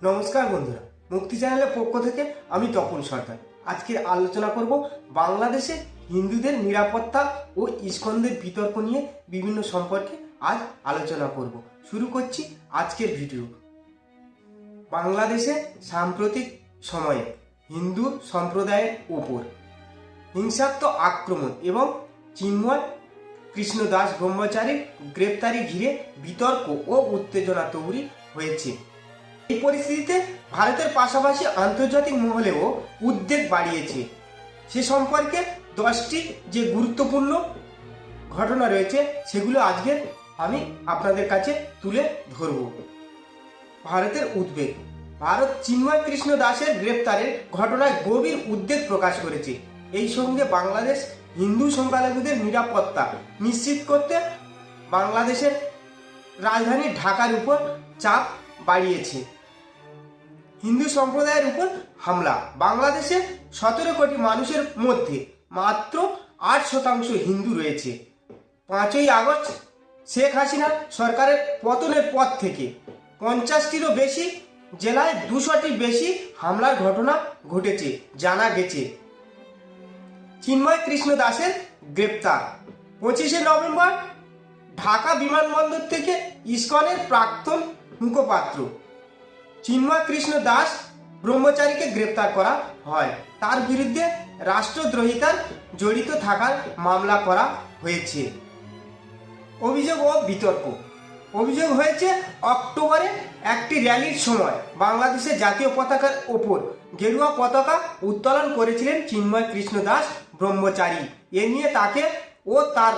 নমস্কার বন্ধুরা, মুক্তি চ্যানেলের পক্ষ থেকে আমি তপন সরকার। আজকে আলোচনা করব বাংলাদেশে হিন্দুদের নিরাপত্তা ও ইস্কনদের বিতর্ক নিয়ে বিভিন্ন সম্পর্কে আজ আলোচনা করব। শুরু করছি আজকের ভিডিও। বাংলাদেশে সাম্প্রতিক সময়ে হিন্দু সম্প্রদায়ের উপর হিংসাত্মক আক্রমণ এবং চিন্ময় কৃষ্ণ দাস ব্রহ্মচারীর গ্রেপ্তারি ঘিরে বিতর্ক ও উত্তেজনা তৈরি হয়েছে। এই পরিস্থিতিতে ভারতের পাশাপাশি আন্তর্জাতিক মহলেও উদ্বেগ বাড়িয়েছে। সে সম্পর্কে 10টি যে গুরুত্বপূর্ণ ঘটনা রয়েছে সেগুলো আজকে আমি আপনাদের কাছে তুলে ধরব। ভারতের উদ্বেগ। ভারত চিন্ময় কৃষ্ণ দাসের গ্রেপ্তারের ঘটনায় গভীর উদ্বেগ প্রকাশ করেছে। এই সঙ্গে বাংলাদেশ হিন্দু সংখ্যালঘুদের নিরাপত্তা নিশ্চিত করতে বাংলাদেশের রাজধানী ঢাকার উপর চাপ বাড়িয়েছে। হিন্দু সম্প্রদায়ের উপর হামলা। বাংলাদেশে 17 কোটি মানুষের মধ্যে মাত্র 8% হিন্দু রয়েছে। 5ই আগস্ট শেখ হাসিনা সরকারের পতনের পর থেকে 50টিরও বেশি জেলায় 200টির বেশি হামলার ঘটনা ঘটেছে জানা গেছে। চিন্ময় কৃষ্ণ দাসের গ্রেপ্তার। 25শে নভেম্বর ঢাকা বিমানবন্দর থেকে ইসকনের প্রাক্তন মুখপাত্র চিন্ময় কৃষ্ণ দাস ব্রহ্মচারীকে গ্রেপ্তার করা হয়। তার বিরুদ্ধে রাষ্ট্রদ্রোহিতার জড়িত থাকার মামলা করা হয়েছে। অভিযোগ ও বিতর্ক। অভিযোগ হয়েছে অক্টোবরে একটি র্যালির সময় বাংলাদেশের জাতীয় পতাকার ওপর গেরুয়া পতাকা উত্তোলন করেছিলেন চিন্ময় কৃষ্ণ দাস ব্রহ্মচারী। এ নিয়ে তাকে ও তার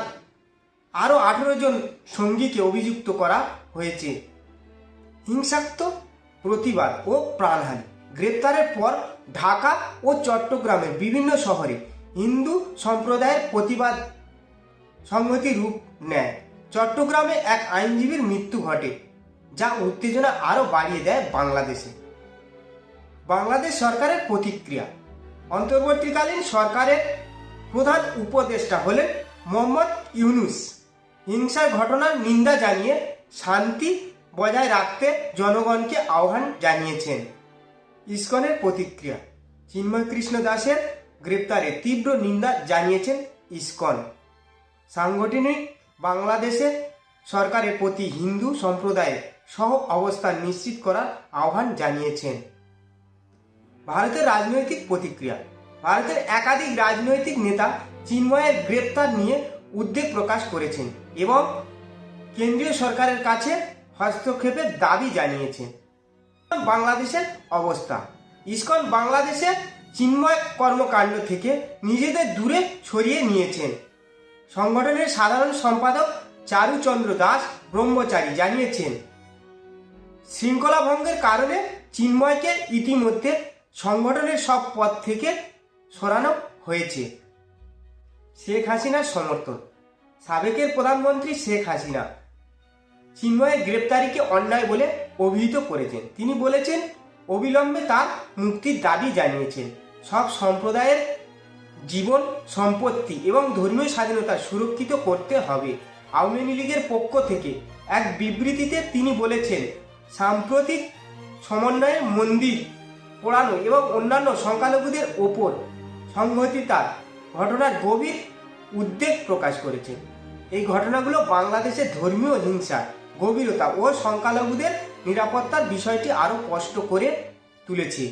আরও 18 জন সঙ্গীকে অভিযুক্ত করা হয়েছে। হিংসাত্মক প্রতিবাদ ও প্রাণহানি। গ্রেপ্তারের পর ঢাকা ও চট্টগ্রামের বিভিন্ন শহরে হিন্দু সম্প্রদায়ের প্রতিবাদ সংহতি রূপ নেয়। চট্টগ্রামে এক আইনজীবীর মৃত্যু ঘটে, যা উত্তেজনা আরও বাড়িয়ে দেয় বাংলাদেশে। বাংলাদেশ সরকারের প্রতিক্রিয়া। অন্তর্বর্তীকালীন সরকারের প্রধান উপদেষ্টা হলেন মোহাম্মদ ইউনুস হিংসার ঘটনার নিন্দা জানিয়ে শান্তি বজায় রাখতে জনগণকে আহ্বান জানিয়েছেন। ইসকনের প্রতিক্রিয়া। চিন্ময় কৃষ্ণ দাসের গ্রেপ্তারে তীব্র নিন্দা জানিয়েছেন ইসকন। সাংগঠনিক বাংলাদেশের সরকারের প্রতি হিন্দু সম্প্রদায়ের সহ অবস্থান নিশ্চিত করার আহ্বান জানিয়েছেন। ভারতের রাজনৈতিক প্রতিক্রিয়া। ভারতের একাধিক রাজনৈতিক নেতা চিন্ময়ের গ্রেপ্তার নিয়ে উদ্বেগ প্রকাশ করেছেন এবং কেন্দ্রীয় সরকারের কাছে হস্তক্ষেপের দাবি জানিয়েছেন। বাংলাদেশের অবস্থা। ইসকন বাংলাদেশের চিন্ময় কর্মকাণ্ড থেকে নিজেদের দূরে সরিয়ে নিয়েছেন। সংগঠনের সাধারণ সম্পাদক চারুচন্দ্র দাস ব্রহ্মচারী জানিয়েছেন, শৃঙ্খলা ভঙ্গের কারণে চিন্ময়কে ইতিমধ্যে সংগঠনের সব পদ থেকে সরানো হয়েছে। শেখ হাসিনার সমর্থন। সাবেকের প্রধানমন্ত্রী শেখ হাসিনা চিন্ময়ের গ্রেপ্তারিকে অন্যায় বলে অভিহিত করেছেন। তিনি বলেছেন, অবিলম্বে তার মুক্তির দাবি জানিয়েছেন। সব সম্প্রদায়ের জীবন, সম্পত্তি এবং ধর্মীয় স্বাধীনতা সুরক্ষিত করতে হবে। আওয়ামী লীগের পক্ষ থেকে এক বিবৃতিতে তিনি বলেছেন, সাম্প্রতিক সমন্বয়ে মন্দির পোড়ানো এবং অন্যান্য সংখ্যালঘুদের ওপর সংঘটিতার ঘটনার গভীর উদ্বেগ প্রকাশ করেছেন। এই ঘটনাগুলো বাংলাদেশের ধর্মীয় হিংসা, গভীরতা ও সংখ্যালঘুদের নিরাপত্তার বিষয়টি আরও স্পষ্ট করে তুলেছে।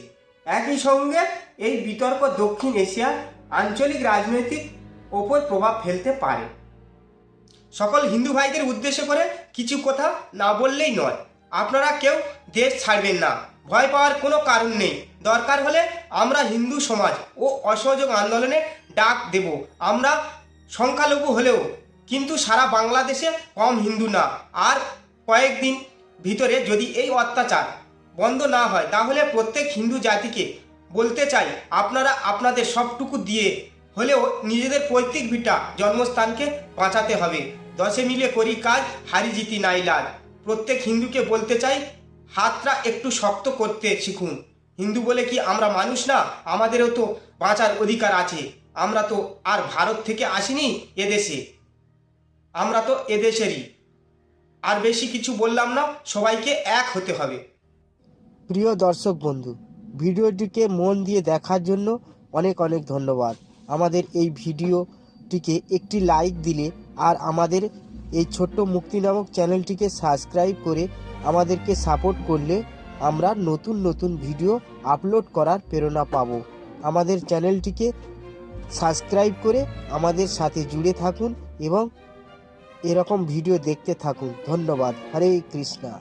একই সঙ্গে এই বিতর্ক দক্ষিণ এশিয়ার আঞ্চলিক রাজনৈতিক ওপর প্রভাব ফেলতে পারে। সকল হিন্দু ভাইদের উদ্দেশ্য করে কিছু কথা না বললেই নয়। আপনারা কেউ দেশ ছাড়বেন না, ভয় পাওয়ার কোনো কারণ নেই। দরকার হলে আমরা হিন্দু সমাজ ও অসহযোগ আন্দোলনে ডাক দেব। আমরা সংখ্যালঘু হলেও কিন্তু সারা বাংলাদেশে কম হিন্দু না। আর কয়েকদিন ভিতরে যদি এই অত্যাচার বন্ধ না হয় তাহলে প্রত্যেক হিন্দু জাতিকে বলতে চাই, আপনারা আপনাদের সবটুকু দিয়ে হলেও নিজেদের পৈতৃক ভিটা জন্মস্থানকে বাঁচাতে হবে। 10 মিলে করি কাজ, হারি জিতি নাই লাজ। প্রত্যেক হিন্দুকে বলতে চাই, হাতটা একটু শক্ত করতে শিখুন। হিন্দু বলে কি আমরা মানুষ না? আমাদেরও তো বাঁচার অধিকার আছে। আমরা তো আর ভারত থেকে আসিনি এদেশে, আমরা তো এদেশেরই। আর বেশি কিছু বললাম না, সবাইকে এক হতে হবে। প্রিয় দর্শক বন্ধু, ভিডিওটিকে মন দিয়ে দেখার জন্য অনেক অনেক ধন্যবাদ। আমাদের এই ভিডিওটিকে একটি লাইক দিলে আর আমাদের এই ছোট্ট মুক্তি নামক চ্যানেলটিকে সাবস্ক্রাইব করে আমাদেরকে সাপোর্ট করলে আমরা নতুন নতুন ভিডিও আপলোড করার প্রেরণা পাব। আমাদের চ্যানেলটিকে সাবস্ক্রাইব করে আমাদের সাথে জুড়ে থাকুন এবং এরকম ভিডিও দেখতে থাকুন। ধন্যবাদ। হরে কৃষ্ণা।